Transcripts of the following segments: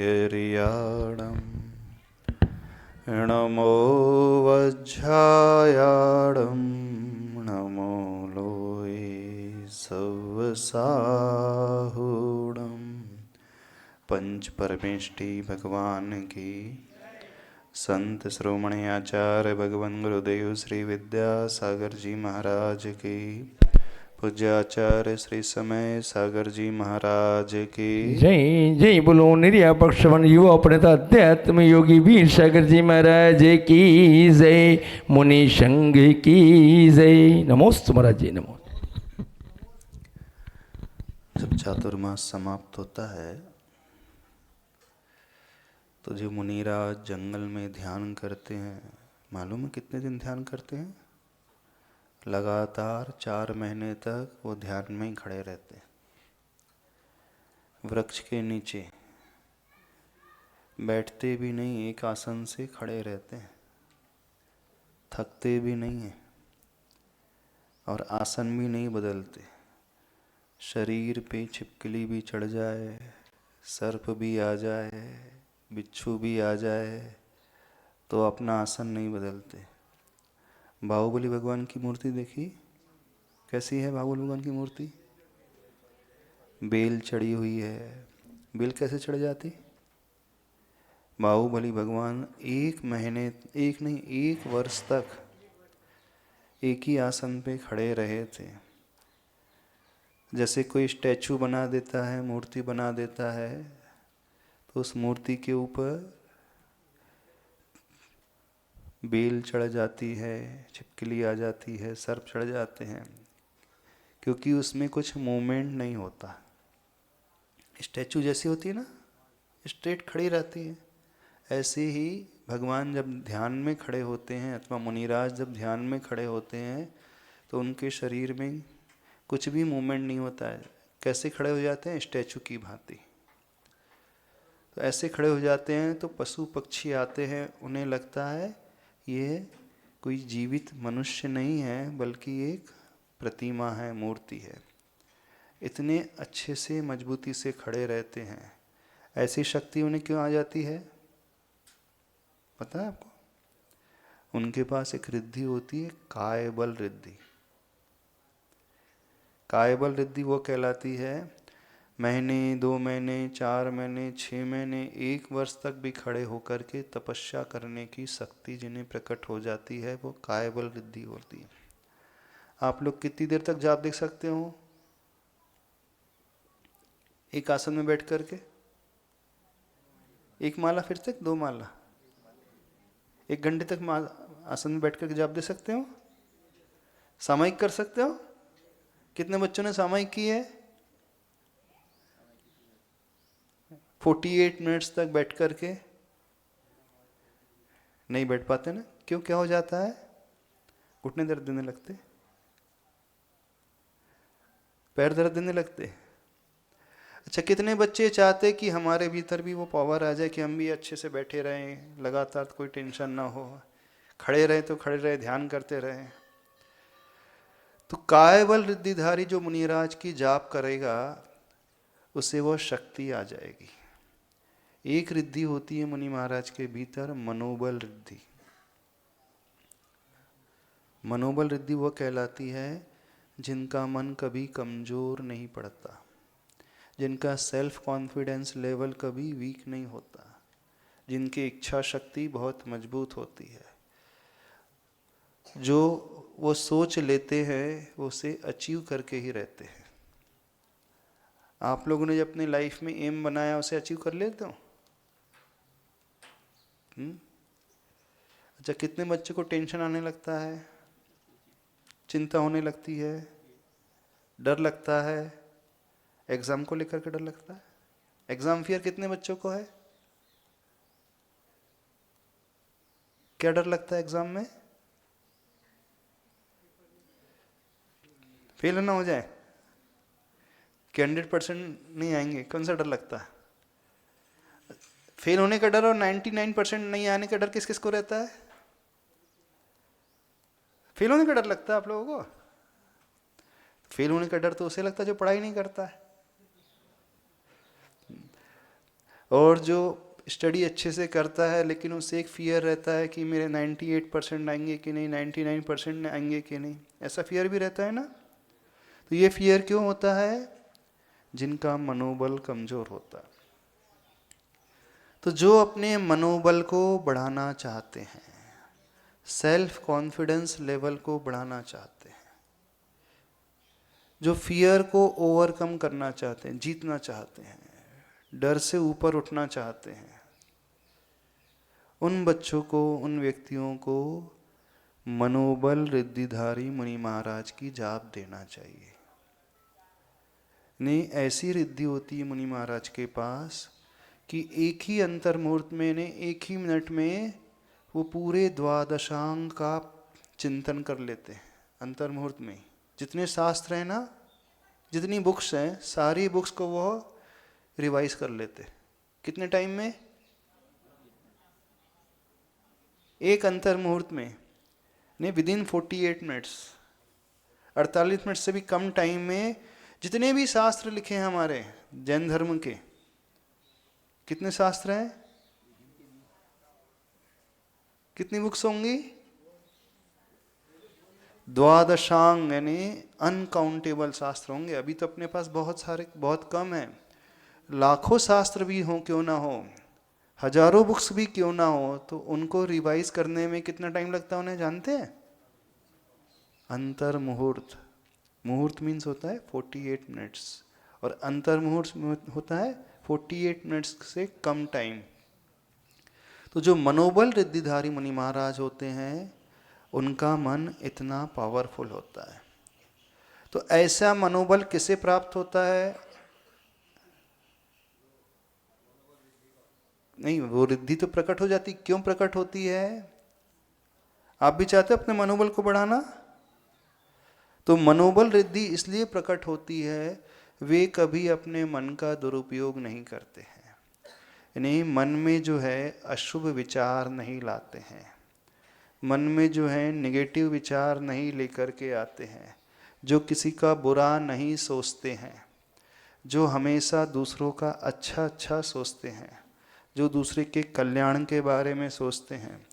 हिर्याणं नमो वज्रायाणं नमो लोये सवसाहुणं। पंच परमेष्टि भगवान की, संत श्रोमणी आचार्य भगवान गुरुदेव श्री विद्यासागर जी महाराज की, पूज्याचार्य श्री समय सागर जी महाराज की जय जय। बोलो निर्यापक्षवन युवा प्रणेता अध्यात्म योगी वीर सागर जी महाराज की जय। मुनि संघ की जय। नमोस्तु महाराज जी, नमो। जब चातुर्मास समाप्त होता है तो जो मुनिराज जंगल में ध्यान करते हैं, मालूम है कितने दिन ध्यान करते हैं? लगातार 4 महीने तक वो ध्यान में ही खड़े रहते हैं, वृक्ष के नीचे बैठते भी नहीं, एक आसन से खड़े रहते हैं, थकते भी नहीं हैं और आसन भी नहीं बदलते। शरीर पे छिपकली भी चढ़ जाए, सर्प भी आ जाए, बिच्छू भी आ जाए, तो अपना आसन नहीं बदलते। बाहुबली भगवान की मूर्ति देखी कैसी है? बाहुबली भगवान की मूर्ति बेल चढ़ी हुई है। बेल कैसे चढ़ जाती? बाहुबली भगवान 1 महीने, एक नहीं 1 वर्ष तक एक ही आसन पे खड़े रहे थे। जैसे कोई स्टैचू बना देता है, मूर्ति बना देता है, तो उस मूर्ति के ऊपर बेल चढ़ जाती है, छिपकली आ जाती है, सर्प चढ़ जाते हैं, क्योंकि उसमें कुछ मूवमेंट नहीं होता। स्टैचू जैसी होती है ना, स्ट्रेट खड़ी रहती है, ऐसे ही भगवान जब ध्यान में खड़े होते हैं अथवा मुनिराज जब ध्यान में खड़े होते हैं तो उनके शरीर में कुछ भी मूवमेंट नहीं होता है। कैसे खड़े हो जाते हैं? स्टैचू की भांति। तो ऐसे खड़े हो जाते हैं तो पशु पक्षी आते हैं, उन्हें लगता है ये कोई जीवित मनुष्य नहीं है बल्कि एक प्रतिमा है, मूर्ति है। इतने अच्छे से मजबूती से खड़े रहते हैं। ऐसी शक्ति उन्हें क्यों आ जाती है पता है आपको? उनके पास एक रिद्धि होती है, कायबल रिद्धि। कायबल रिद्धि वो कहलाती है, महीने, 2 महीने, 4 महीने, 6 महीने, 1 वर्ष तक भी खड़े होकर के तपस्या करने की शक्ति जिन्हें प्रकट हो जाती है, वो कायबल रिद्धि होती है। आप लोग कितनी देर तक जाप देख सकते हो एक आसन में बैठ करके? 1 माला, फिर तक 2 माला, 1 घंटे तक आसन में बैठ करके जाप दे सकते हो? सामयिक कर सकते हो? कितने बच्चों ने सामयिक की है? 48 मिनट्स तक बैठ करके नहीं बैठ पाते ना? क्यों, क्या हो जाता है? घुटने दर्द देने लगते, पैर दर्द देने लगते। अच्छा, कितने बच्चे चाहते कि हमारे भीतर भी वो पावर आ जाए कि हम भी अच्छे से बैठे रहें, लगातार कोई टेंशन ना हो, खड़े रहे तो खड़े रहे, ध्यान करते रहे। तो कायबल रिद्धिधारी जो मुनिराज की जाप करेगा उसे वो शक्ति आ जाएगी। एक रिद्धि होती है मुनि महाराज के भीतर, मनोबल रिद्धि। मनोबल रिद्धि वो कहलाती है जिनका मन कभी कमजोर नहीं पड़ता, जिनका सेल्फ कॉन्फिडेंस लेवल कभी वीक नहीं होता, जिनकी इच्छा शक्ति बहुत मजबूत होती है, जो वो सोच लेते हैं वो उसे अचीव करके ही रहते हैं। आप लोगों ने जब अपनी लाइफ में एम बनाया उसे अचीव कर लेते हो? अच्छा, कितने बच्चे को टेंशन आने लगता है, चिंता होने लगती है, डर लगता है, एग्जाम को लेकर के डर लगता है? एग्जाम फियर कितने बच्चों को है? क्या डर लगता है एग्जाम में? फेल ना हो जाए कि 100% नहीं आएंगे? कौन सा डर लगता है? फेल होने का डर और 99% नहीं आने का डर किस किस को रहता है? फेल होने का डर लगता है आप लोगों को? फेल होने का डर तो उसे लगता है जो पढ़ाई नहीं करता है। और जो स्टडी अच्छे से करता है लेकिन उसे एक फियर रहता है कि मेरे 98% आएंगे कि नहीं, 99% आएंगे कि नहीं, ऐसा फियर भी रहता है ना। तो ये फियर क्यों होता है? जिनका मनोबल कमज़ोर होता है। तो जो अपने मनोबल को बढ़ाना चाहते हैं, सेल्फ कॉन्फिडेंस लेवल को बढ़ाना चाहते हैं, जो फियर को ओवरकम करना चाहते हैं, जीतना चाहते हैं, डर से ऊपर उठना चाहते हैं, उन बच्चों को, उन व्यक्तियों को मनोबल रिद्धिधारी मुनि महाराज की जाप देना चाहिए। नहीं, ऐसी रिद्धि होती है मुनि महाराज के पास कि एक ही अंतर मुहूर्त में, ने एक ही मिनट में वो पूरे द्वादशांग का चिंतन कर लेते हैं। अंतर मुहूर्त में जितने शास्त्र हैं ना, जितनी बुक्स हैं, सारी बुक्स को वो रिवाइज कर लेते। कितने टाइम में? एक अंतर मुहूर्त में, नहीं, विदिन 48 मिनट्स, 48 मिनट से भी कम टाइम में जितने भी शास्त्र लिखे हैं हमारे जैन धर्म के, कितने शास्त्र हैं? कितनी बुक्स होंगी? द्वादशांग, यानी अनकाउंटेबल शास्त्र होंगे। अभी तो अपने पास बहुत सारे, बहुत कम है। लाखों शास्त्र भी हो क्यों ना हो, हजारों बुक्स भी क्यों ना हो, तो उनको रिवाइज करने में कितना टाइम लगता है उन्हें जानते हैं? अंतर मुहूर्त, मुहूर्त मीन्स होता है 48 मिनट्स, और अंतर मुहूर्त होता है 48 मिनट्स से कम टाइम। तो जो मनोबल रिद्धिधारी मुनि महाराज होते हैं, उनका मन इतना पावरफुल होता है। तो ऐसा मनोबल किसे प्राप्त होता है? नहीं, वो रिद्धि तो प्रकट हो जाती। क्यों प्रकट होती है? आप भी चाहते हो अपने मनोबल को बढ़ाना? तो मनोबल रिद्धि इसलिए प्रकट होती है, वे कभी अपने मन का दुरुपयोग नहीं करते हैं, यानी मन में जो है अशुभ विचार नहीं लाते हैं, मन में जो है नेगेटिव विचार नहीं लेकर के आते हैं, जो किसी का बुरा नहीं सोचते हैं, जो हमेशा दूसरों का अच्छा अच्छा सोचते हैं, जो दूसरे के कल्याण के बारे में सोचते हैं,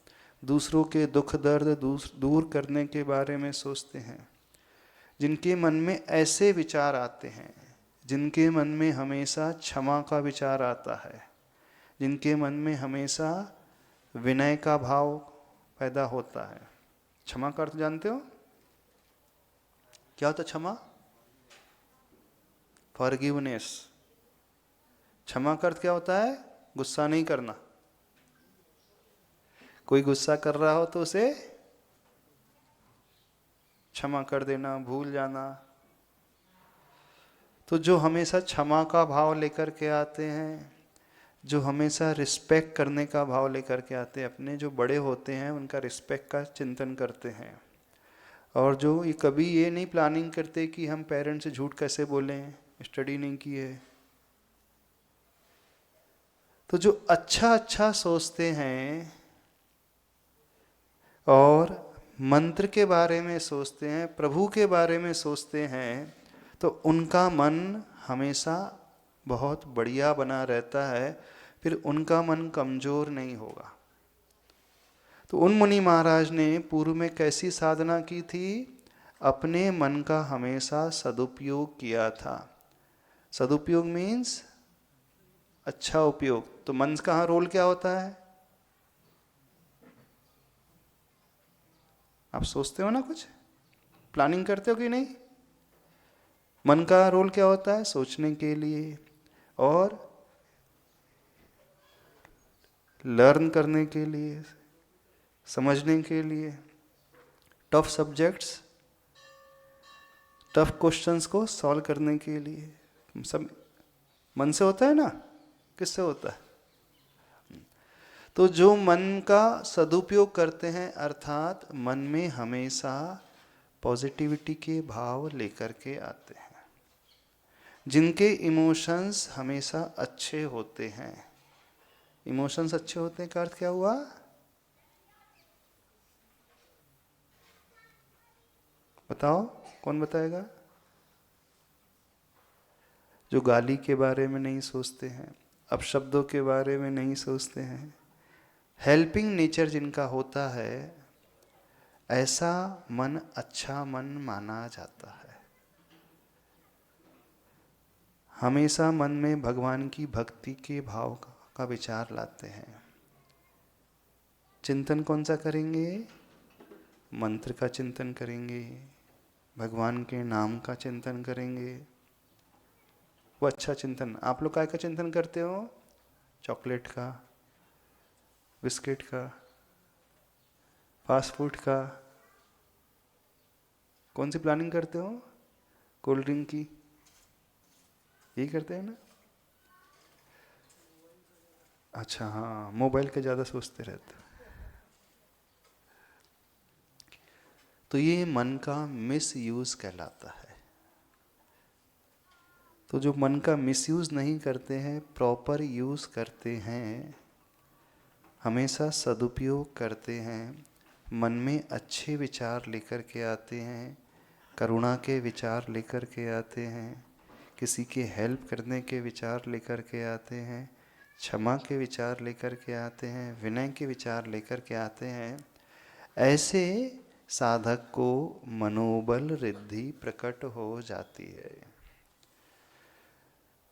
दूसरों के दुख दर्द दूर करने के बारे में सोचते हैं, जिनके मन में ऐसे विचार आते हैं, जिनके मन में हमेशा क्षमा का विचार आता है, जिनके मन में हमेशा विनय का भाव पैदा होता है। क्षमा का अर्थ जानते हो क्या होता? क्षमा, फॉरगिवनेस। क्षमा का अर्थ क्या होता है? गुस्सा नहीं करना। कोई गुस्सा कर रहा हो तो उसे क्षमा कर देना, भूल जाना। तो जो हमेशा क्षमा का भाव लेकर के आते हैं, जो हमेशा रिस्पेक्ट करने का भाव लेकर के आते हैं, अपने जो बड़े होते हैं उनका रिस्पेक्ट का चिंतन करते हैं, और जो ये कभी ये नहीं प्लानिंग करते कि हम पेरेंट्स से झूठ कैसे बोलें, स्टडी नहीं की है। तो जो अच्छा अच्छा सोचते हैं और मंत्र के बारे में सोचते हैं, प्रभु के बारे में सोचते हैं, तो उनका मन हमेशा बहुत बढ़िया बना रहता है, फिर उनका मन कमजोर नहीं होगा। तो उन मुनि महाराज ने पूर्व में कैसी साधना की थी? अपने मन का हमेशा सदुपयोग किया था। सदुपयोग मीन्स अच्छा उपयोग। तो मन का रोल क्या होता है? आप सोचते हो ना, कुछ प्लानिंग करते हो कि नहीं? मन का रोल क्या होता है? सोचने के लिए और लर्न करने के लिए, समझने के लिए, टफ सब्जेक्ट्स, टफ क्वेश्चंस को सॉल्व करने के लिए। सब मन से होता है ना? किससे होता है? तो जो मन का सदुपयोग करते हैं, अर्थात मन में हमेशा पॉजिटिविटी के भाव लेकर के आते हैं, जिनके इमोशंस हमेशा अच्छे होते हैं। इमोशंस अच्छे होते हैं का अर्थ क्या हुआ? बताओ, कौन बताएगा? जो गाली के बारे में नहीं सोचते हैं, अब शब्दों के बारे में नहीं सोचते हैं। हेल्पिंग नेचर जिनका होता है, ऐसा मन अच्छा मन माना जाता है। हमेशा मन में भगवान की भक्ति के भाव का विचार लाते हैं। चिंतन कौन सा करेंगे? मंत्र का चिंतन करेंगे, भगवान के नाम का चिंतन करेंगे। वो अच्छा चिंतन। आप लोग काय का चिंतन करते हो? चॉकलेट का, बिस्किट का, फास्ट फूड का? कौन सी प्लानिंग करते हो? कोल्ड ड्रिंक की? यही करते हैं ना? अच्छा, हाँ, मोबाइल के ज़्यादा सोचते रहते। तो ये मन का मिस यूज कहलाता है। तो जो मन का मिसयूज नहीं करते हैं, प्रॉपर यूज करते हैं, हमेशा सदुपयोग करते हैं, मन में अच्छे विचार लेकर के आते हैं, करुणा के विचार लेकर के आते हैं, किसी के हेल्प करने के विचार लेकर के आते हैं, क्षमा के विचार लेकर के आते हैं, विनय के विचार लेकर के आते हैं, ऐसे साधक को मनोबल रिद्धि प्रकट हो जाती है।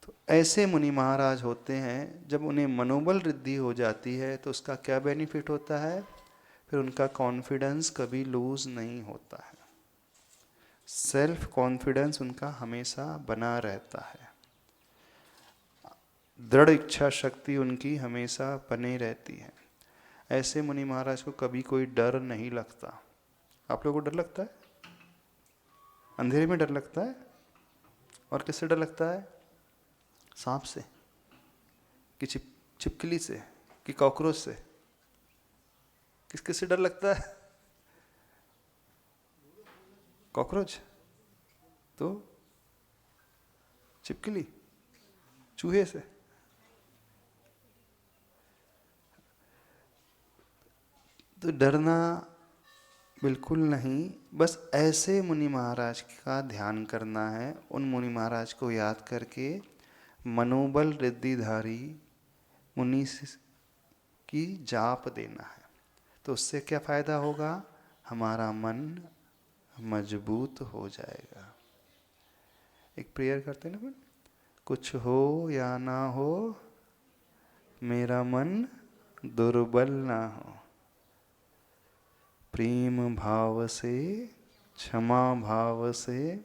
तो ऐसे मुनि महाराज होते हैं, जब उन्हें मनोबल रिद्धि हो जाती है तो उसका क्या बेनिफिट होता है? फिर उनका कॉन्फिडेंस कभी लूज नहीं होता है। सेल्फ कॉन्फिडेंस उनका हमेशा बना रहता है। दृढ़ इच्छा शक्ति उनकी हमेशा बनी रहती है। ऐसे मुनि महाराज को कभी कोई डर नहीं लगता। आप लोगों को डर लगता है? अंधेरे में डर लगता है? और किससे डर लगता है? सांप से, कि छिपकली से, कि कॉकरोच से? किस किस से डर लगता है? कॉकरोच, तो छिपकली, चूहे से। तो डरना बिल्कुल नहीं, बस ऐसे मुनि महाराज का ध्यान करना है। उन मुनि महाराज को याद करके मनोबल रिद्धिधारी मुनि की जाप देना है। तो उससे क्या फायदा होगा? हमारा मन मजबूत हो जाएगा। एक प्रेयर करते हैं ना, कुछ हो या ना हो, मेरा मन दुर्बल ना हो। प्रेम भाव से, क्षमा भाव से,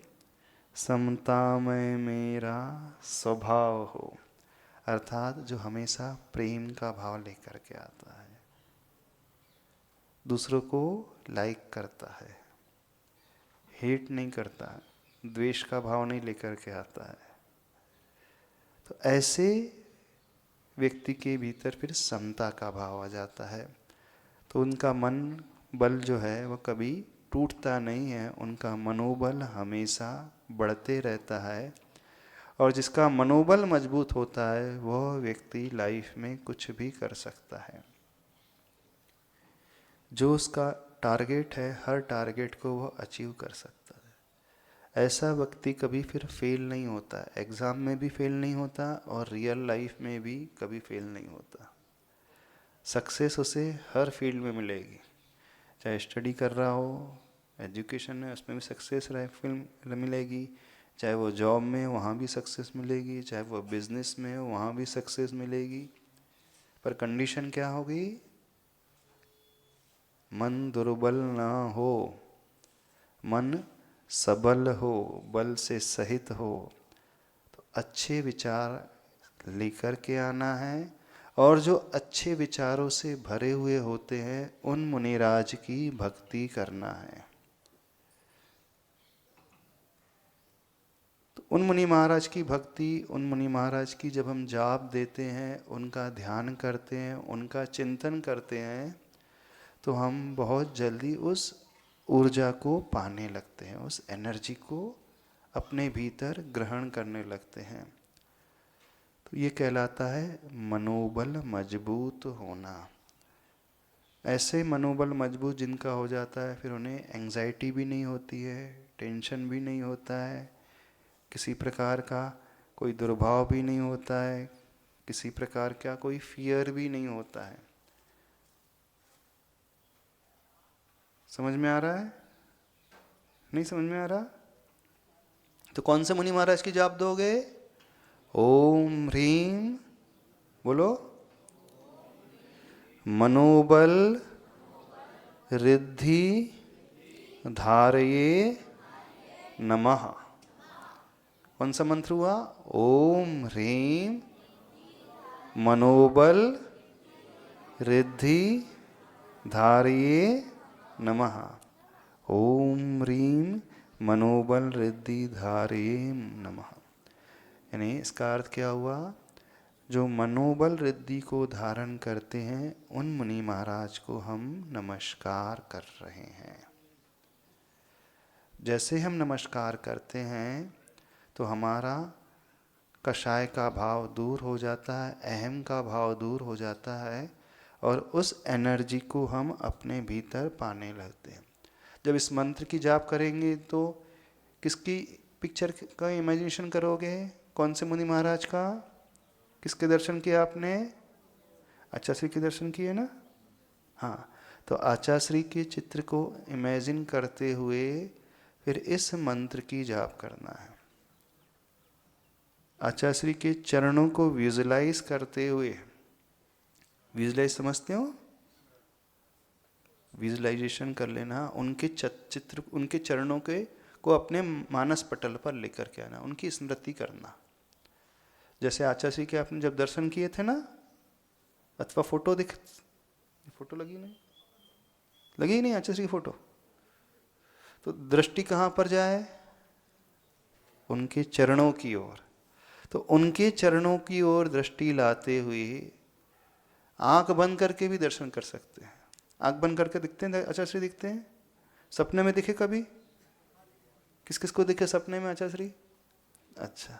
समता में मेरा स्वभाव हो। अर्थात जो हमेशा प्रेम का भाव लेकर के आता है, दूसरों को लाइक करता है, हेट नहीं करता, द्वेष का भाव नहीं लेकर के आता है। तो ऐसे व्यक्ति के भीतर फिर समता का भाव आ जाता है। तो उनका मन बल जो है वह कभी टूटता नहीं है, उनका मनोबल हमेशा बढ़ते रहता है। और जिसका मनोबल मजबूत होता है वह व्यक्ति लाइफ में कुछ भी कर सकता है। जो उसका टारगेट है, हर टारगेट को वह अचीव कर सकता है। ऐसा व्यक्ति कभी फिर फेल नहीं होता, एग्ज़ाम में भी फेल नहीं होता और रियल लाइफ में भी कभी फेल नहीं होता। सक्सेस उसे हर फील्ड में मिलेगी, चाहे स्टडी कर रहा हो, एजुकेशन है उसमें भी सक्सेस मिलेगी, चाहे वो जॉब में वहाँ भी सक्सेस मिलेगी, चाहे वो बिजनेस में हो वहाँ भी सक्सेस मिलेगी। पर कंडीशन क्या होगी? मन दुर्बल ना हो, मन सबल हो, बल से सहित हो। तो अच्छे विचार लेकर के आना है, और जो अच्छे विचारों से भरे हुए होते हैं उन मुनिराज की भक्ति करना है। तो उन मुनि महाराज की भक्ति, उन मुनि महाराज की जब हम जाप देते हैं, उनका ध्यान करते हैं, उनका चिंतन करते हैं, तो हम बहुत जल्दी उस ऊर्जा को पाने लगते हैं, उस एनर्जी को अपने भीतर ग्रहण करने लगते हैं। तो ये कहलाता है मनोबल मजबूत होना। ऐसे मनोबल मजबूत जिनका हो जाता है, फिर उन्हें एंजाइटी भी नहीं होती है, टेंशन भी नहीं होता है, किसी प्रकार का कोई दुर्भाव भी नहीं होता है, किसी प्रकार का कोई फियर भी नहीं होता है। समझ में आ रहा है? नहीं समझ में आ रहा? तो कौन से मुनि महाराज की जाप दोगे? ओम ह्रीम, बोलो, मनोबल रिद्धि धारये नमः। कौन सा मंत्र हुआ? ओम ह्रीम मनोबल रिद्धि धारये नमः। ओम ह्रीम मनोबल रिद्धि धारये नमः। यानी इसका अर्थ क्या हुआ? जो मनोबल रिद्धि को धारण करते हैं उन मुनि महाराज को हम नमस्कार कर रहे हैं। जैसे हम नमस्कार करते हैं तो हमारा कषाय का भाव दूर हो जाता है, अहम का भाव दूर हो जाता है और उस एनर्जी को हम अपने भीतर पाने लगते हैं। जब इस मंत्र की जाप करेंगे तो किसकी पिक्चर का इमेजिनेशन करोगे? कौन से मुनि महाराज का? किसके दर्शन किए आपने? आचार्य के दर्शन किए ना? हाँ, तो आचार्य के चित्र को इमेजिन करते हुए फिर इस मंत्र की जाप करना है। आचार्य के चरणों को विजुलाइज करते हुए, विजुलाइज समझते हो? विजुलाइजेशन कर लेना, उनके चित्र, उनके चरणों के को अपने मानस पटल पर लेकर के आना, उनकी स्मृति करना। जैसे आचार्य के आपने जब दर्शन किए थे ना, अथवा फोटो फोटो लगी नहीं, लगी नहीं आचार्य की फोटो, तो दृष्टि कहाँ पर जाए? उनके चरणों की ओर। तो उनके चरणों की ओर दृष्टि लाते हुए आंख बंद करके भी दर्शन कर सकते हैं। आंख बंद करके दिखते हैं आचार्य दिखते हैं? सपने में दिखे कभी? किस किस को दिखे सपने में आचार्य? अच्छा,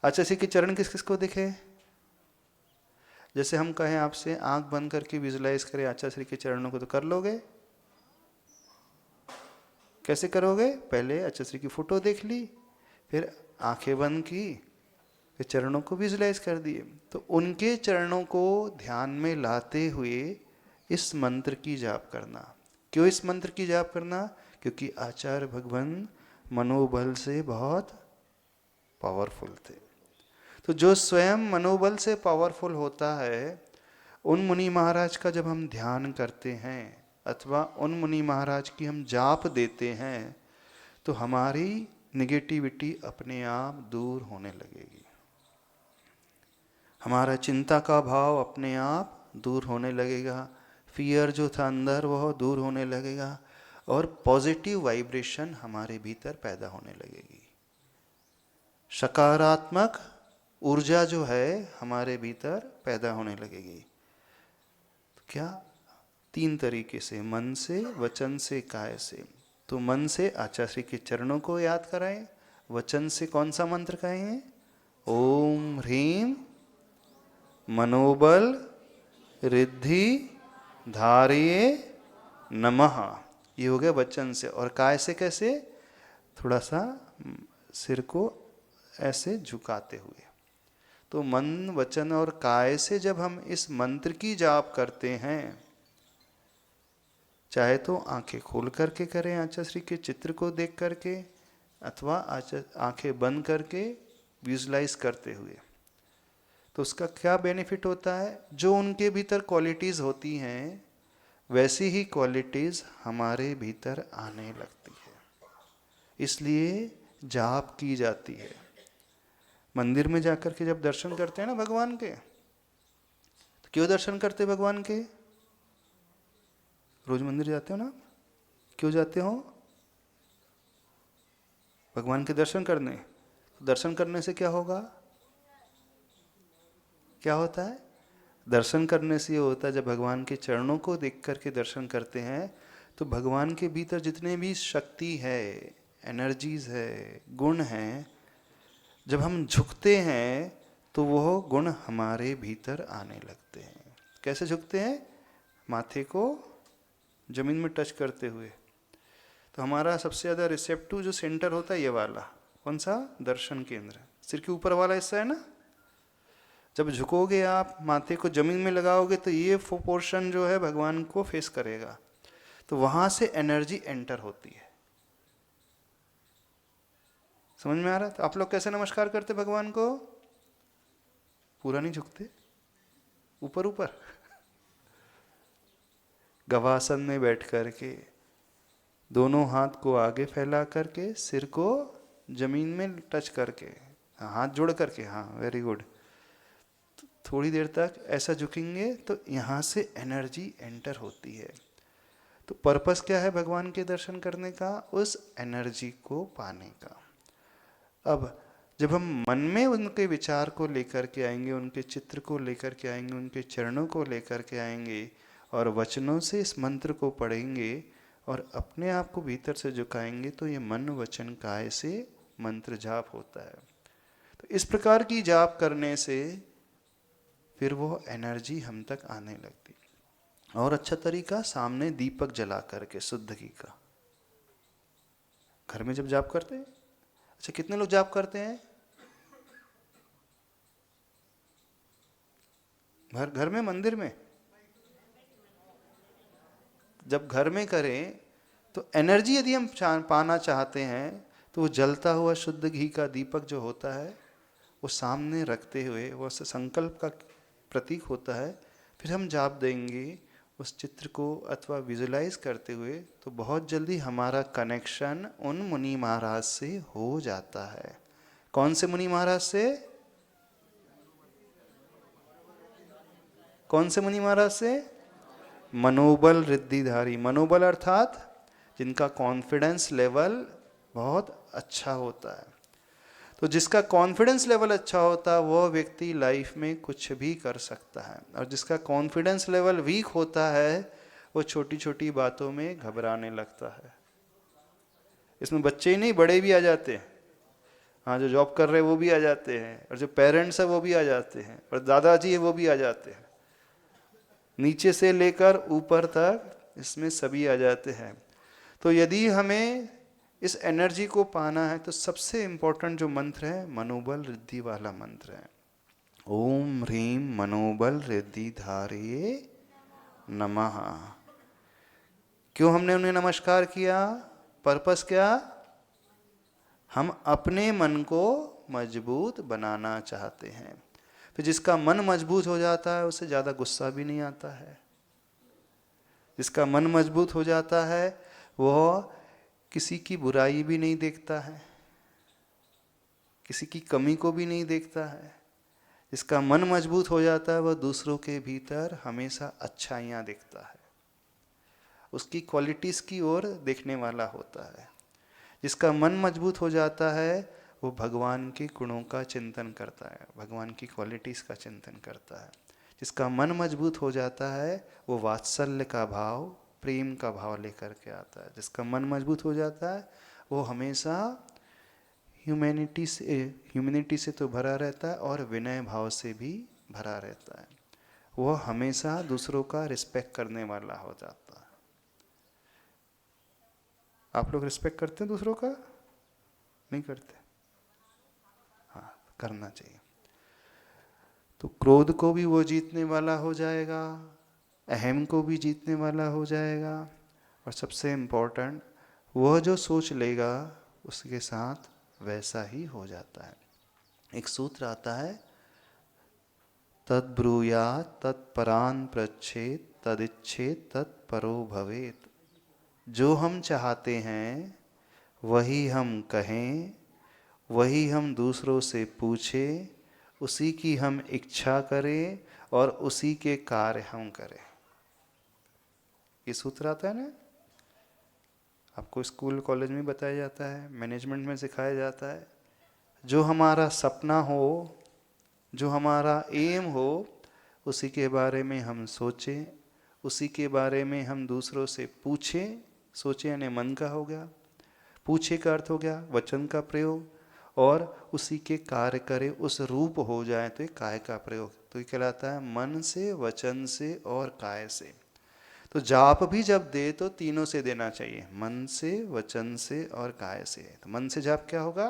आचार्य के चरण किस किस को दिखे? जैसे हम कहें आपसे आंख बंद करके विजुलाइज करें आचार्य के चरणों को, तो कर लोगे? कैसे करोगे? पहले आचार्य की फोटो देख ली, फिर आंखें बंद की, फिर चरणों को विजुलाइज कर दिए। तो उनके चरणों को ध्यान में लाते हुए इस मंत्र की जाप करना। क्यों इस मंत्र की जाप करना? क्योंकि आचार्य भगवान मनोबल से बहुत पावरफुल थे। तो जो स्वयं मनोबल से पावरफुल होता है, उन मुनि महाराज का जब हम ध्यान करते हैं अथवा उन मुनि महाराज की हम जाप देते हैं तो हमारी निगेटिविटी अपने आप दूर होने लगेगी, हमारा चिंता का भाव अपने आप दूर होने लगेगा, फियर जो था अंदर वह दूर होने लगेगा और पॉजिटिव वाइब्रेशन हमारे भीतर पैदा होने लगेगी। सकारात्मक ऊर्जा जो है हमारे भीतर पैदा होने लगेगी। तो क्या? 3 तरीके से, मन से, वचन से, काय से। तो मन से आचार्य के चरणों को याद कराएं, वचन से कौन सा मंत्र कहें? ओम ह्रीम मनोबल रिद्धि धारये नमः। ये हो गया वचन से। और काय से कैसे? थोड़ा सा सिर को ऐसे झुकाते हुए। तो मन, वचन और काय से जब हम इस मंत्र की जाप करते हैं, चाहे तो आंखें खोल करके करें आचार्य के चित्र को देख करके, अथवा आंखें बंद करके विजुलाइज करते हुए, तो उसका क्या बेनिफिट होता है? जो उनके भीतर क्वालिटीज़ होती हैं वैसी ही क्वालिटीज़ हमारे भीतर आने लगती है। इसलिए जाप की जाती है। मंदिर में जाकर के जब दर्शन करते हैं ना भगवान के, तो क्यों दर्शन करते भगवान के? रोज मंदिर जाते हो ना? क्यों जाते हो? भगवान के दर्शन करने। दर्शन करने से क्या होगा? क्या होता है? दर्शन करने से ये होता है, जब भगवान के चरणों को देख करके दर्शन करते हैं तो भगवान के भीतर जितने भी शक्ति है, एनर्जीज है, गुण हैं, जब हम झुकते हैं तो वह गुण हमारे भीतर आने लगते हैं। कैसे झुकते हैं? माथे को जमीन में टच करते हुए। तो हमारा सबसे ज़्यादा रिसेप्टिव जो सेंटर होता है ये वाला, कौन सा? दर्शन केंद्र, सिर के ऊपर वाला हिस्सा है ना, जब झुकोगे आप, माथे को जमीन में लगाओगे, तो ये पोर्शन जो है भगवान को फेस करेगा, तो वहां से एनर्जी एंटर होती है। समझ में आ रहा है? तो आप लोग कैसे नमस्कार करते भगवान को? पूरा नहीं झुकते, ऊपर ऊपर। गवासन में बैठ करके दोनों हाथ को आगे फैला करके, सिर को जमीन में टच करके, हाथ जोड़ करके, हाँ वेरी गुड। थोड़ी देर तक ऐसा झुकेंगे तो यहाँ से एनर्जी एंटर होती है। तो पर्पस क्या है भगवान के दर्शन करने का? उस एनर्जी को पाने का। अब जब हम मन में उनके विचार को लेकर के आएंगे, उनके चित्र को लेकर के आएंगे, उनके चरणों को लेकर के आएंगे और वचनों से इस मंत्र को पढ़ेंगे और अपने आप को भीतर से झुकाएंगे, तो ये मन वचन काय से मंत्र जाप होता है। तो इस प्रकार की जाप करने से फिर वो एनर्जी हम तक आने लगती। और अच्छा तरीका, सामने दीपक जला करके शुद्ध घी का। घर में जब जाप करते हैं, अच्छा कितने लोग जाप करते हैं? घर में, मंदिर में? जब घर में करें तो एनर्जी यदि हम पाना चाहते हैं, तो वो जलता हुआ शुद्ध घी का दीपक जो होता है वो सामने रखते हुए, वो संकल्प का प्रतीक होता है, फिर हम जाप देंगे उस चित्र को अथवा विजुलाइज करते हुए, तो बहुत जल्दी हमारा कनेक्शन उन मुनि महाराज से हो जाता है। कौन से मुनि महाराज से? कौन से मुनि महाराज से? मनोबल रिद्धिधारी। मनोबल अर्थात जिनका कॉन्फिडेंस लेवल बहुत अच्छा होता है। तो जिसका कॉन्फिडेंस लेवल अच्छा होता है वह व्यक्ति लाइफ में कुछ भी कर सकता है, और जिसका कॉन्फिडेंस लेवल वीक होता है वो छोटी छोटी बातों में घबराने लगता है। इसमें बच्चे ही नहीं, बड़े भी आ जाते हैं। हाँ, जो जॉब कर रहे हैं वो भी आ जाते हैं, और जो पेरेंट्स है वो भी आ जाते हैं, और दादाजी है वो भी आ जाते हैं, नीचे से लेकर ऊपर तक इसमें सभी आ जाते हैं। तो यदि हमें इस एनर्जी को पाना है तो सबसे इंपॉर्टेंट जो मंत्र है मनोबल रिद्धि वाला मंत्र है। ओम ह्रीम मनोबल रिद्धि धारे नमः। क्यों हमने उन्हें नमस्कार किया? पर्पस क्या? हम अपने मन को मजबूत बनाना चाहते हैं। फिर जिसका मन मजबूत हो जाता है उसे ज़्यादा गुस्सा भी नहीं आता है। जिसका मन मजबूत हो जाता है वह किसी की बुराई भी नहीं देखता है, किसी की कमी को भी नहीं देखता है। जिसका मन मजबूत हो जाता है वह दूसरों के भीतर हमेशा अच्छाइयाँ देखता है, उसकी क्वालिटीज़ की ओर देखने वाला होता है। जिसका मन मजबूत हो जाता है वो भगवान के गुणों का चिंतन करता है, भगवान की क्वालिटीज़ का चिंतन करता है। जिसका मन मजबूत हो जाता है वो वात्सल्य का भाव, प्रेम का भाव लेकर के आता है। जिसका मन मजबूत हो जाता है वो हमेशा ह्यूमैनिटी से तो भरा रहता है और विनय भाव से भी भरा रहता है। वह हमेशा दूसरों का रिस्पेक्ट करने वाला हो जाता है। आप लोग रिस्पेक्ट करते हैं दूसरों का? नहीं करते? हाँ, करना चाहिए। तो क्रोध को भी वो जीतने वाला हो जाएगा, अहम को भी जीतने वाला हो जाएगा, और सबसे इम्पोर्टेंट वह जो सोच लेगा उसके साथ वैसा ही हो जाता है। एक सूत्र आता है, तद्ब्रूयात् तत्परान् पृच्छेत् तदिच्छेत् तत्परो भवेत्। जो हम चाहते हैं वही हम कहें, वही हम दूसरों से पूछें, उसी की हम इच्छा करें और उसी के कार्य हम करें। ये सूत्र आता है ना, आपको स्कूल कॉलेज में बताया जाता है, मैनेजमेंट में सिखाया जाता है। जो हमारा सपना हो, जो हमारा एम हो, उसी के बारे में हम सोचें, उसी के बारे में हम दूसरों से पूछें। सोचें यानी मन का हो गया, पूछे का अर्थ हो गया वचन का प्रयोग, और उसी के कार्य करे, उस रूप हो जाए तो ये काय का प्रयोग। तो ये कहलाता है मन से, वचन से और काय से। तो जाप भी जब दे तो तीनों से देना चाहिए, मन से, वचन से और काय से। तो मन से जाप क्या होगा?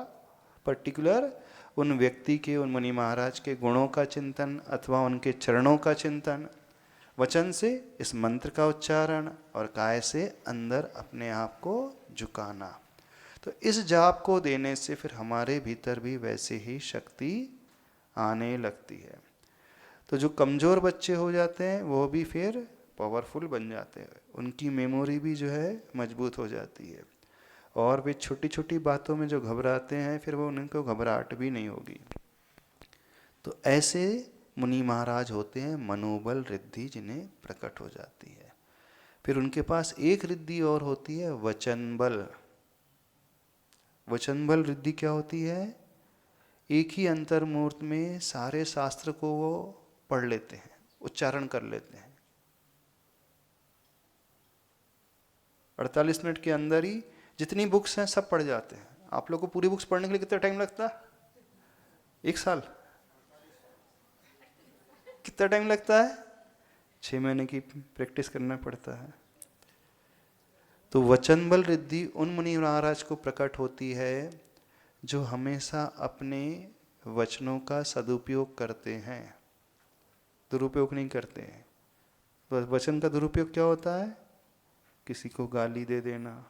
पर्टिकुलर उन व्यक्ति के, उन मुनि महाराज के गुणों का चिंतन अथवा उनके चरणों का चिंतन, वचन से इस मंत्र का उच्चारण और काय से अंदर अपने आप को झुकाना। तो इस जाप को देने से फिर हमारे भीतर भी वैसे ही शक्ति आने लगती है। तो जो कमज़ोर बच्चे हो जाते हैं वो भी फिर पावरफुल बन जाते हैं, उनकी मेमोरी भी जो है मजबूत हो जाती है, और वे छोटी छोटी बातों में जो घबराते हैं फिर वो उनको घबराहट भी नहीं होगी। तो ऐसे मुनि महाराज होते हैं मनोबल रिद्धि जिन्हें प्रकट हो जाती है। फिर उनके पास एक रिद्धि और होती है वचन बल। वचन बल रिद्धि क्या होती है? एक ही अंतर्मूर्त में सारे शास्त्र को वो पढ़ लेते हैं, उच्चारण कर लेते हैं। 48 मिनट के अंदर ही जितनी बुक्स हैं सब पढ़ जाते हैं। आप लोग को पूरी बुक्स पढ़ने के लिए कितना टाइम लगता है? 1 साल? कितना टाइम लगता है? 6 महीने की प्रैक्टिस करना पड़ता है। तो वचन बल रिद्धि उन मुनि महाराज को प्रकट होती है जो हमेशा अपने वचनों का सदुपयोग करते हैं, दुरुपयोग नहीं करते हैं। तो वचन का दुरुपयोग क्या होता है? किसी को गाली दे देना,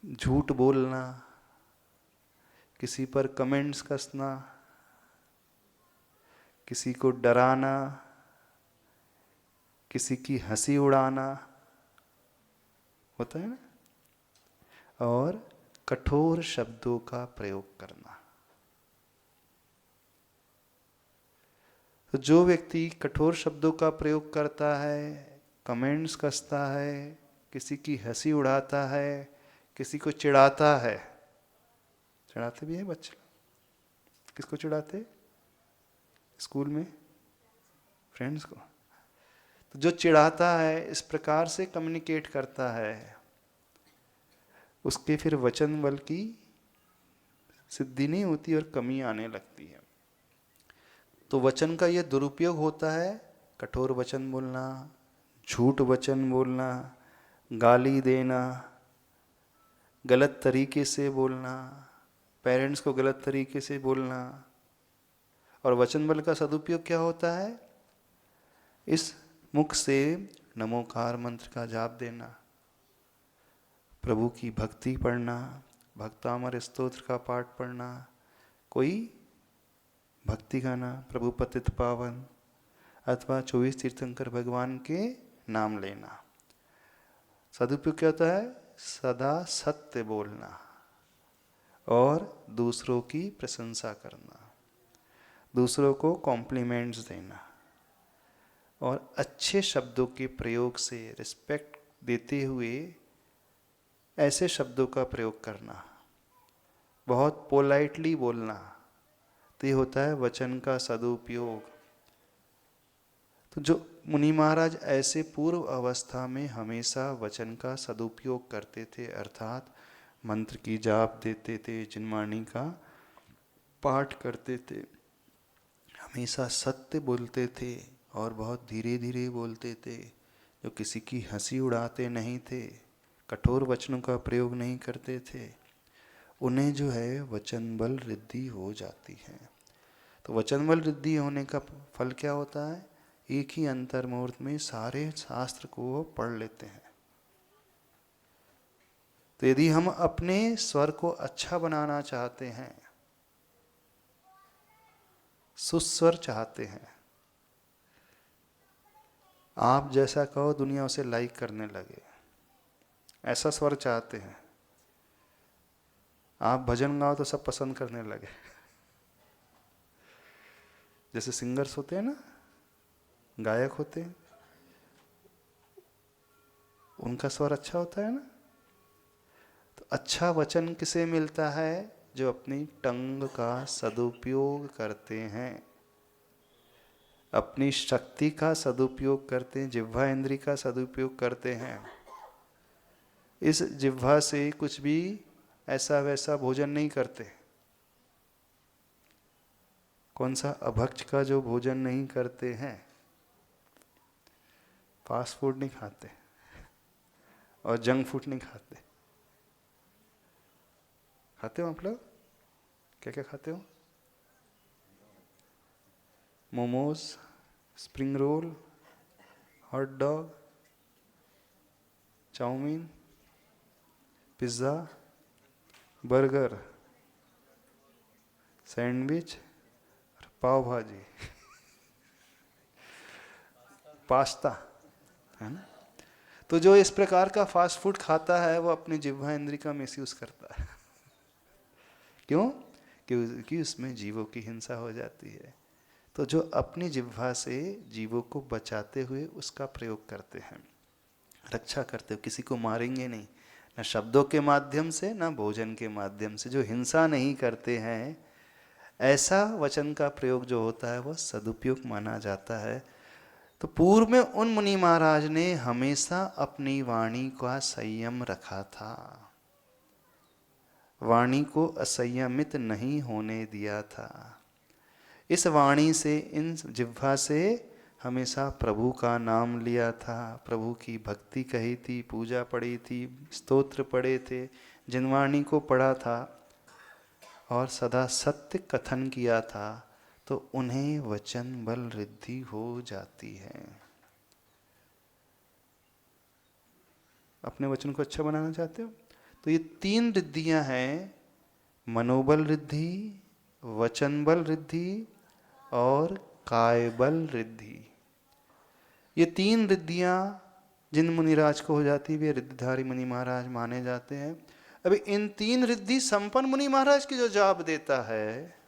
झूठ बोलना, किसी पर कमेंट्स कसना, किसी को डराना, किसी की हंसी उड़ाना, होता है ना, और कठोर शब्दों का प्रयोग करना। तो जो व्यक्ति कठोर शब्दों का प्रयोग करता है, कमेंट्स कसता है, किसी की हंसी उड़ाता है, किसी को चिढ़ाता है, चिढ़ाते भी हैं बच्चे। किसको चिढ़ाते? स्कूल में फ्रेंड्स को। तो जो चिढ़ाता है, इस प्रकार से कम्युनिकेट करता है, उसके फिर वचन बल की सिद्धि नहीं होती और कमी आने लगती है। तो वचन का यह दुरुपयोग होता है, कठोर वचन बोलना, झूठ वचन बोलना, गाली देना, गलत तरीके से बोलना, पेरेंट्स को गलत तरीके से बोलना। और वचन बल का सदुपयोग क्या होता है? इस मुख से नमोकार मंत्र का जाप देना, प्रभु की भक्ति पढ़ना, भक्तामर स्तोत्र का पाठ पढ़ना, कोई भक्ति गाना, प्रभु पतित पावन, अथवा 24 तीर्थंकर भगवान के नाम लेना। सदुपयोग क्या होता है? सदा सत्य बोलना और दूसरों की प्रशंसा करना, दूसरों को कॉम्प्लीमेंट्स देना, और अच्छे शब्दों के प्रयोग से रिस्पेक्ट देते हुए ऐसे शब्दों का प्रयोग करना, बहुत पोलाइटली बोलना। तो ये होता है वचन का सदुपयोग। तो जो मुनि महाराज ऐसे पूर्व अवस्था में हमेशा वचन का सदुपयोग करते थे, अर्थात मंत्र की जाप देते थे, जिनवाणी का पाठ करते थे, हमेशा सत्य बोलते थे और बहुत धीरे धीरे बोलते थे, जो किसी की हंसी उड़ाते नहीं थे, कठोर वचनों का प्रयोग नहीं करते थे, उन्हें जो है वचन बल रिद्धि हो जाती है। तो वचन बल रिद्धि होने का फल क्या होता है? एक ही अंतर्मुहूर्त में सारे शास्त्र को वो पढ़ लेते हैं। तो यदि हम अपने स्वर को अच्छा बनाना चाहते हैं, सुस्वर चाहते हैं, आप जैसा कहो दुनिया उसे लाइक करने लगे, ऐसा स्वर चाहते हैं, आप भजन गाओ तो सब पसंद करने लगे। जैसे सिंगर्स होते हैं ना, गायक होते हैं, उनका स्वर अच्छा होता है ना। तो अच्छा वचन किसे मिलता है? जो अपनी टंग का सदुपयोग करते हैं, अपनी शक्ति का सदुपयोग करते हैं, जिह्वा इंद्री का सदुपयोग करते हैं। इस जिह्वा से कुछ भी ऐसा वैसा भोजन नहीं करते। कौन सा? अभक्ष का जो भोजन नहीं करते हैं, फास्ट फूड नहीं खाते और जंक फूड नहीं खाते। खाते हो आप लोग? क्या क्या खाते हो? Momos, spring roll, hot dog, chowmein, pizza, burger, sandwich और पाव भाजी, पास्ता, है ना? तो जो इस प्रकार का फास्ट फूड खाता है वो अपनी जिह्वा इंद्री का मिसयूज करता है। क्यों? क्योंकि उसमें जीवों की हिंसा हो जाती है। तो जो अपनी जिह्वा से जीवों को बचाते हुए उसका प्रयोग करते हैं, रक्षा करते हो, किसी को मारेंगे नहीं, न शब्दों के माध्यम से न भोजन के माध्यम से, जो हिंसा नहीं करते हैं, ऐसा वचन का प्रयोग जो होता है वह सदुपयोग माना जाता है। तो पूर्व में उन मुनि महाराज ने हमेशा अपनी वाणी का संयम रखा था, वाणी को असंयमित नहीं होने दिया था। इस वाणी से, इन जिह्वा से हमेशा प्रभु का नाम लिया था, प्रभु की भक्ति कही थी, पूजा पढ़ी थी, स्तोत्र पढ़े थे, जिनवाणी को पढ़ा था और सदा सत्य कथन किया था, तो उन्हें वचन बल रिद्धि हो जाती है। अपने वचन को अच्छा बनाना चाहते हो तो ये 3 रिद्धियां हैं, मनोबल रिद्धि, वचन बल रिद्धि और काय बल रिद्धि। ये 3 रिद्धियां जिन मुनिराज को हो जाती है वे रिद्धिधारी मुनि महाराज माने जाते हैं। अभी इन 3 रिद्धि संपन्न मुनि महाराज की जो जाप देता है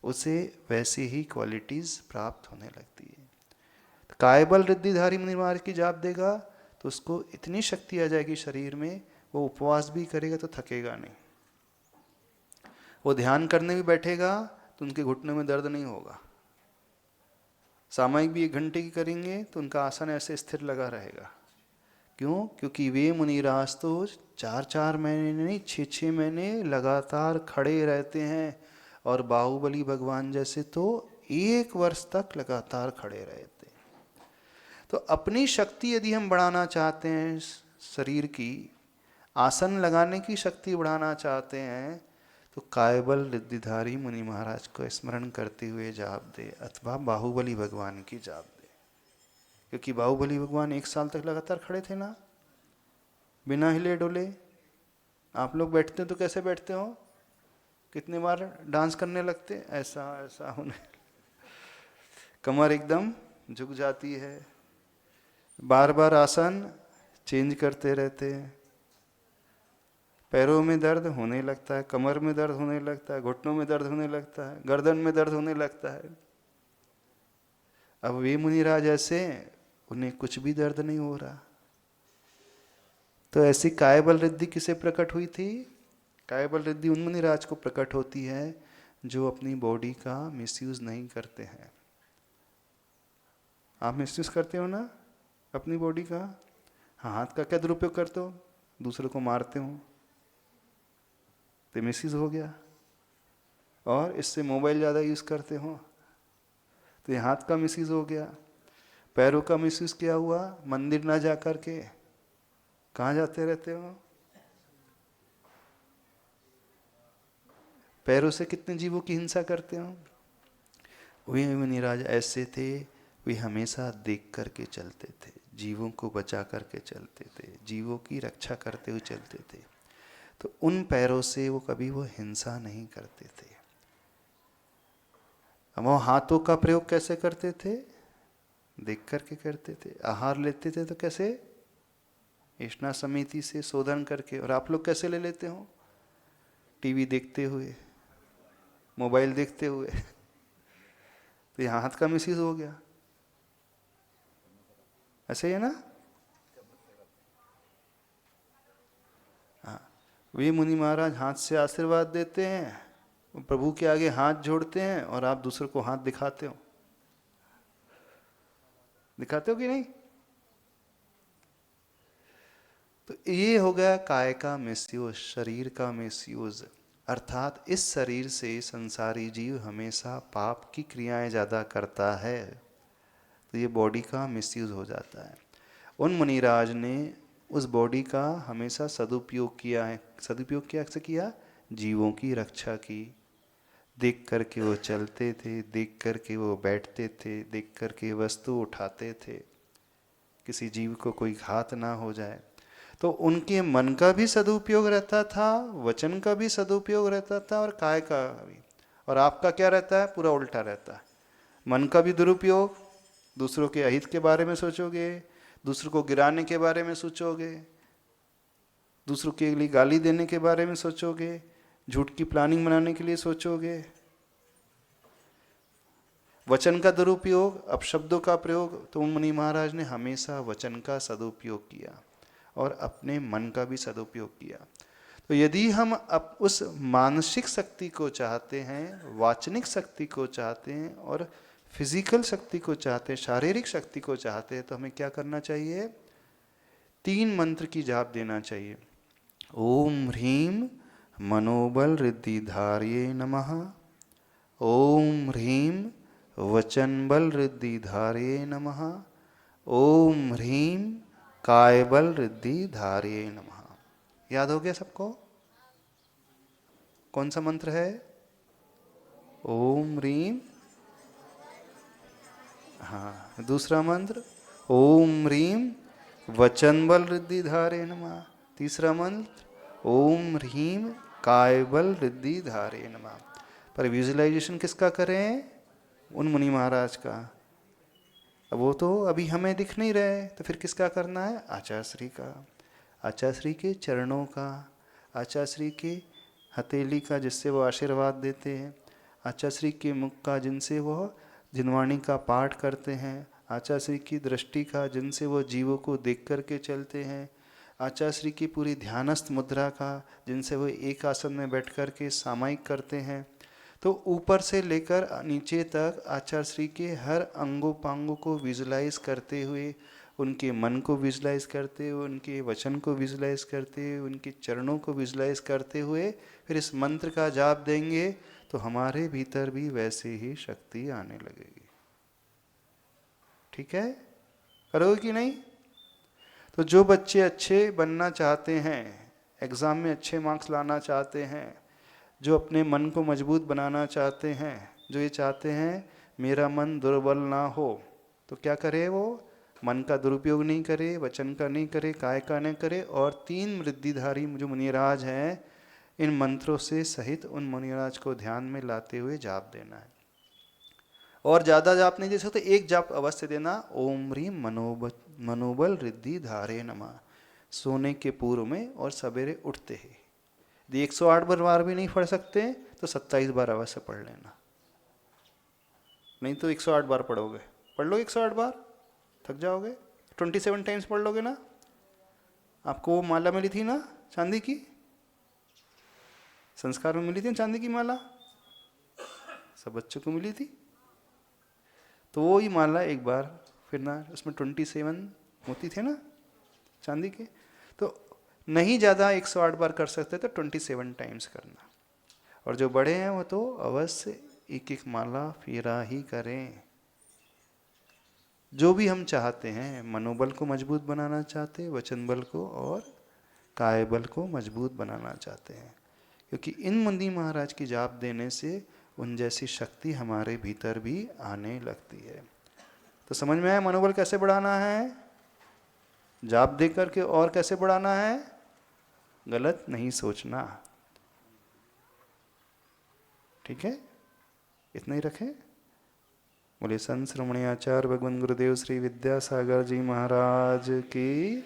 उसे वैसी ही क्वालिटीज प्राप्त होने लगती है। तो कायबल रिद्धिधारी मुनि महाराज की जाप देगा तो उसको इतनी शक्ति आ जाएगी शरीर में, वो उपवास भी करेगा तो थकेगा नहीं, वो ध्यान करने भी बैठेगा तो उनके घुटनों में दर्द नहीं होगा, सामयिक भी 1 घंटे की करेंगे तो उनका आसन ऐसे स्थिर लगा रहेगा। क्यों? क्योंकि वे मुनिराज तो 4-4 महीने नहीं, 6-6 महीने लगातार खड़े रहते हैं, और बाहुबली भगवान जैसे तो 1 वर्ष तक लगातार खड़े रहते। तो अपनी शक्ति यदि हम बढ़ाना चाहते हैं, शरीर की आसन लगाने की शक्ति बढ़ाना चाहते हैं, तो कायबल रिद्धिधारी मुनि महाराज को स्मरण करते हुए जाप दे, अथवा बाहुबली भगवान की जाप दे। क्योंकि बाहुबली भगवान 1 साल तक लगातार खड़े थे ना, बिना हिले डोले। आप लोग बैठते हो तो कैसे बैठते हो? कितने बार डांस करने लगते, ऐसा ऐसा होने, कमर एकदम झुक जाती है, बार बार आसन चेंज करते रहते हैं, पैरों में दर्द होने लगता है, कमर में दर्द होने लगता है, घुटनों में दर्द होने लगता है, गर्दन में दर्द होने लगता है। अब वे मुनिराज ऐसे, उन्हें कुछ भी दर्द नहीं हो रहा। तो ऐसी कायबल रिद्धि किसे प्रकट हुई थी? कायबल रिद्धि उन मुनिराज को प्रकट होती है जो अपनी बॉडी का मिसयूज नहीं करते हैं। आप मिसयूज करते हो ना अपनी बॉडी का? हाँ, हाथ का क्या दुरुपयोग करते हो? दूसरे को मारते हो तो मिसयूज हो गया। और इससे मोबाइल ज़्यादा यूज़ करते हो तो ये हाथ का मिसयूज हो गया। पैरों का मिसयूज क्या हुआ? मंदिर ना जा कर के कहाँ जाते रहते हो? पैरों से कितने जीवों की हिंसा करते हो? वे मुनिराज ऐसे थे, वे हमेशा देख करके चलते थे, जीवों को बचा करके चलते थे, जीवों की रक्षा करते हुए चलते थे। तो उन पैरों से वो कभी वो हिंसा नहीं करते थे। अब वो हाथों का प्रयोग कैसे करते थे? देख करके करते थे। आहार लेते थे तो कैसे? इष्णा समिति से शोधन करके। और आप लोग कैसे ले लेते हो? टीवी देखते हुए, मोबाइल देखते हुए। तो यहाँ हाथ का मिसयूज हो गया। ऐसे ही है ना? हाँ, वे मुनि महाराज हाथ से आशीर्वाद देते हैं, प्रभु के आगे हाथ जोड़ते हैं, और आप दूसरे को हाथ दिखाते हो। दिखाते हो कि नहीं? तो ये हो गया काय का मिसयूज, शरीर का मिसयूज। अर्थात इस शरीर से संसारी जीव हमेशा पाप की क्रियाएं ज़्यादा करता है, तो ये बॉडी का मिसयूज हो जाता है। उन मुनिराज ने उस बॉडी का हमेशा सदुपयोग किया है। सदुपयोग कैसे किया? जीवों की रक्षा की। देख कर के वो चलते थे, देख कर के वो बैठते थे, देख कर के वस्तु उठाते थे, किसी जीव को कोई घात ना हो जाए। तो उनके मन का भी सदुपयोग रहता था, वचन का भी सदुपयोग रहता था, और काय का भी। और आपका क्या रहता है? पूरा उल्टा रहता है। मन का भी दुरुपयोग, दूसरों के अहित के बारे में सोचोगे, दूसरों को गिराने के बारे में सोचोगे, दूसरों के लिए गाली देने के बारे में सोचोगे, झूठ की प्लानिंग बनाने के लिए सोचोगे। वचन का दुरुपयोग, अपशब्दों का प्रयोग, तो मुनि महाराज ने हमेशा वचन का सदुपयोग किया और अपने मन का भी सदुपयोग किया। तो यदि हम अब उस मानसिक शक्ति को चाहते हैं, वाचनिक शक्ति को चाहते हैं और फिजिकल शक्ति को चाहते हैं, शारीरिक शक्ति को चाहते हैं, तो हमें क्या करना चाहिए? 3 मंत्र की जाप देना चाहिए। ओम ह्रीम मनोबल रिद्धिधार्ये नमः। ओम ह्रीम वचन बल रिद्धिधार्ये नमः। ओम ह्रीम कायबल रिद्धिधार्ये नमः। याद हो गया सबको? कौन सा मंत्र है? ओम ह्रीम, हाँ, दूसरा मंत्र ओम ह्रीम वचन बल रिद्धिधार्ये नमः। तीसरा मंत्र ओम ह्रीम कायबल रिद्धिधार्ये नमः। पर विजुअलाइजेशन किसका करें? उन मुनि महाराज का। अब वो तो अभी हमें दिख नहीं रहे, तो फिर किसका करना है? आचार्य श्री का, आचार्य श्री के चरणों का, आचार्य श्री के हथेली का जिससे वो आशीर्वाद देते हैं, आचार्य श्री के मुख का जिनसे वो जिनवाणी का पाठ करते हैं, आचार्य श्री की दृष्टि का जिनसे वो जीवों को देख कर के चलते हैं, आचार्य श्री की पूरी ध्यानस्थ मुद्रा का जिनसे वो एक आसन में बैठ कर के सामायिक करते हैं। तो ऊपर से लेकर नीचे तक आचार्य श्री के हर अंगों पांगों को विजुलाइज करते हुए, उनके मन को विजुलाइज करते हुए, उनके वचन को विजुलाइज करते हुए, उनके चरणों को विजुलाइज करते हुए फिर इस मंत्र का जाप देंगे, तो हमारे भीतर भी वैसे ही शक्ति आने लगेगी। ठीक है? करोगे कि नहीं? तो जो बच्चे अच्छे बनना चाहते हैं, एग्ज़ाम में अच्छे मार्क्स लाना चाहते हैं, जो अपने मन को मजबूत बनाना चाहते हैं, जो ये चाहते हैं मेरा मन दुर्बल ना हो, तो क्या करे? वो मन का दुरुपयोग नहीं करे, वचन का नहीं करे, काय का नहीं करे, और 3 वृद्धिधारी जो मुनिराज हैं, इन मंत्रों से सहित उन मुनिराज को ध्यान में लाते हुए जाप देना है। और ज़्यादा जाप नहीं दे सकते, एक जाप अवश्य देना। ओम ह्रीम मनोबल रिद्धिधार्ये नमः। सोने के पूर्व में और सवेरे उठते ही। यदि 108 बार भी नहीं पढ़ सकते तो 27 बार अवश्य पढ़ लेना। नहीं तो 108 बार पढ़ोगे, पढ़ लो 108 बार, थक जाओगे। 27 टाइम्स पढ़ लोगे ना। आपको वो माला मिली थी ना चांदी की, संस्कार में मिली थी चांदी की माला, सब बच्चों को मिली थी। तो वो ही माला एक बार फिर ना, उसमें 27 मोती थे ना चांदी के। तो नहीं ज़्यादा 108 बार कर सकते तो 27 टाइम्स करना। और जो बड़े हैं वो तो अवश्य एक एक माला फेरा ही करें। जो भी हम चाहते हैं, मनोबल को मजबूत बनाना चाहते हैं, वचन बल को और काय बल को मजबूत बनाना चाहते हैं, क्योंकि इन मुनि महाराज की जाप देने से उन जैसी शक्ति हमारे भीतर भी आने लगती है। तो समझ में आया मनोबल कैसे बढ़ाना है? जाप दे करके। और कैसे बढ़ाना है? गलत नहीं सोचना। ठीक है? इतना ही रखें। बोले संत श्रोमणी आचार्य भगवान गुरुदेव श्री विद्यासागर जी महाराज की